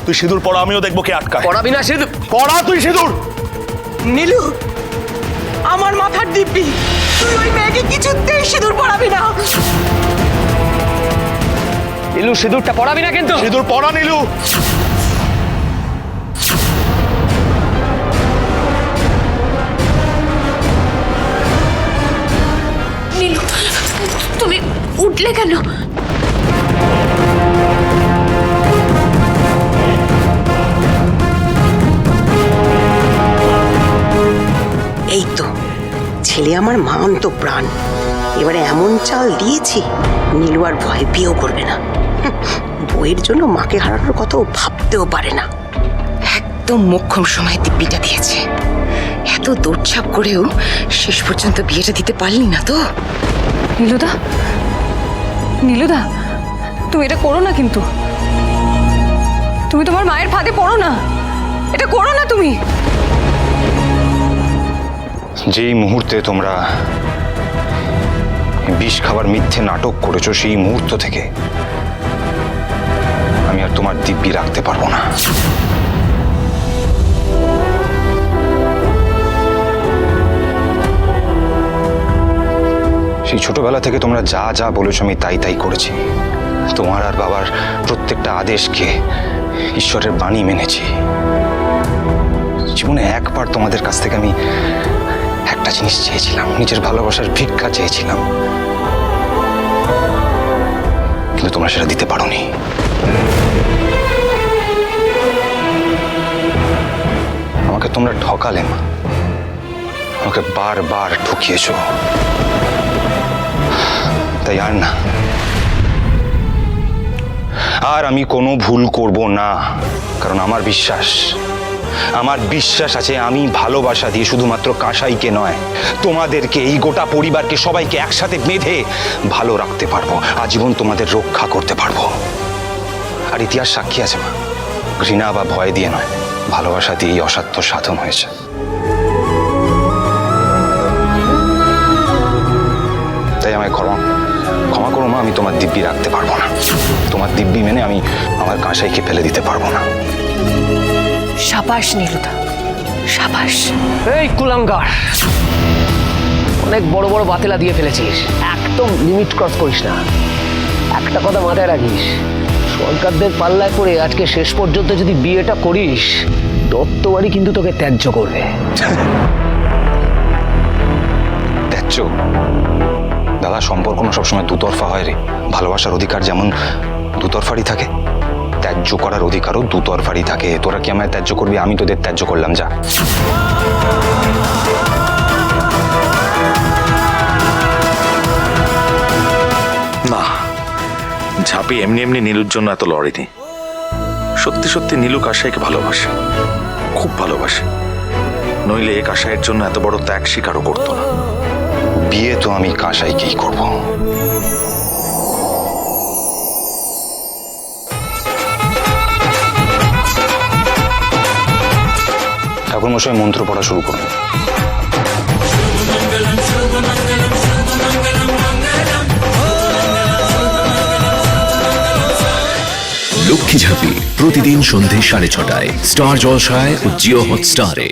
তুই সিঁদুর পড়া, আমিও দেখবো কে আটকায়। পড়াবি না সিঁদুর? পড়া তুই সিঁদুর। নীলু, আমার মাথার দিব্যি, তুই ওই মেয়েকে কিছুতেই সিঁদুর পড়াবি না। নীলু, সিঁদুরটা পড়াবি না কিন্তু। সিঁদুর পড়া নীলু। নীলু, তুমি উঠলে কেন? এই তো ছেলে আমার মান্ত প্রাণ, এবারে এমন চাল দিয়েছি নীলু আর ভয় পেয়েও করবে না। বইয়ের জন্য মাকে হারানোর কথা ভাবতেও পারে না। একদম মোক্ষম সময় দিব্যিটা দিয়েছে। এত দৌড়ঝাঁপ করেও শেষ পর্যন্ত বিয়েটা দিতে পারলি না তো। নীলুদা, নীলুদা, তুমি এটা করো না কিন্তু। তুমি তোমার মায়ের ফাঁদে পড়ো না, এটা করো না তুমি। যেই মুহূর্তে তোমরা বিষ খাবার মিথ্যে নাটক করেছো, সেই মুহূর্ত থেকে আমি আর তোমার দিব্যি রাখতে পারবো না। সেই ছোটবেলা থেকে তোমরা যা যা বলেছো আমি তাই তাই করেছি। তোমার আর বাবার প্রত্যেকটা আদেশকে ঈশ্বরের বাণী মেনেছি। জীবনে একবার তোমাদের কাছ থেকে আমি একটা জিনিস চেয়েছিলাম, নিজের ভালোবাসার ভিক্ষা চেয়েছিলাম, কিন্তু তোমরা সেটা দিতে পারোনি। আমাকে তোমরা ঠকালে মা, আমাকে বারবার ঠকিয়েছো। তাই আর না, আর আমি কোনো ভুল করব না, কারণ আমার বিশ্বাস আছে আমি ভালোবাসা দিয়ে শুধুমাত্র কাঁসাইকে নয়, তোমাদেরকে, এই গোটা পরিবারকে, সবাইকে একসাথে বেঁধে ভালো রাখতে পারবো, আজীবন তোমাদের রক্ষা করতে পারবো। আর ইতিহাস সাক্ষী আছে মা, ঘৃণা বা ভয় দিয়ে নয়, ভালোবাসা দিয়েই অসাধ্য সাধন হয়েছে। তাই আমায় ক্ষমা করো মা, আমি তোমার দিব্যি রাখতে পারবো না। তোমার দিব্যি মেনে আমি আমার কাঁসাইকে ফেলে দিতে পারবো না। সাবাস নীলুদা, সাবাস। এই কুলাঙ্গার, অনেক বড় বড় বাতেলা দিয়ে ফেলেছিস, একদম লিমিট ক্রস করিস না। একটা কথা মাথায় রাখিস, সরকারদের পাল্লায় পড়ে আজকে শেষ পর্যন্ত যদি বিয়েটা করিস, দত্তবাড়ি কিন্তু তোকে ত্যায্য করবে। ত্যায্য? দাদা, সম্পর্ক না সবসময় দুতরফা হয় রে। ভালোবাসার অধিকার যেমন দুতরফারই থাকে, ত্যায্য করার অধিকারও দুতরফারই থাকে। তোরা কি আমায় ত্যায্য করবি? আমি তোদের ত্যায্য করলাম, যা। না, ঝাঁপি এমনি এমনি নীলুর জন্য এত লড়েনি। সত্যি সত্যি নীলু কাঁসাইকে ভালোবাসে, খুব ভালোবাসে, নইলে এ কাঁসাইয়ের জন্য এত বড় ত্যাগ স্বীকারও করতো না। বিয়ে তো আমি কাঁসাইকেই করব। ঠাকুরমশাই মন্ত্র পড়া শুরু করুন। লক্ষ্মী ঝাঁপি প্রতিদিন সন্ধে 6:30 স্টার জলসায় ও জিও হটস্টারে।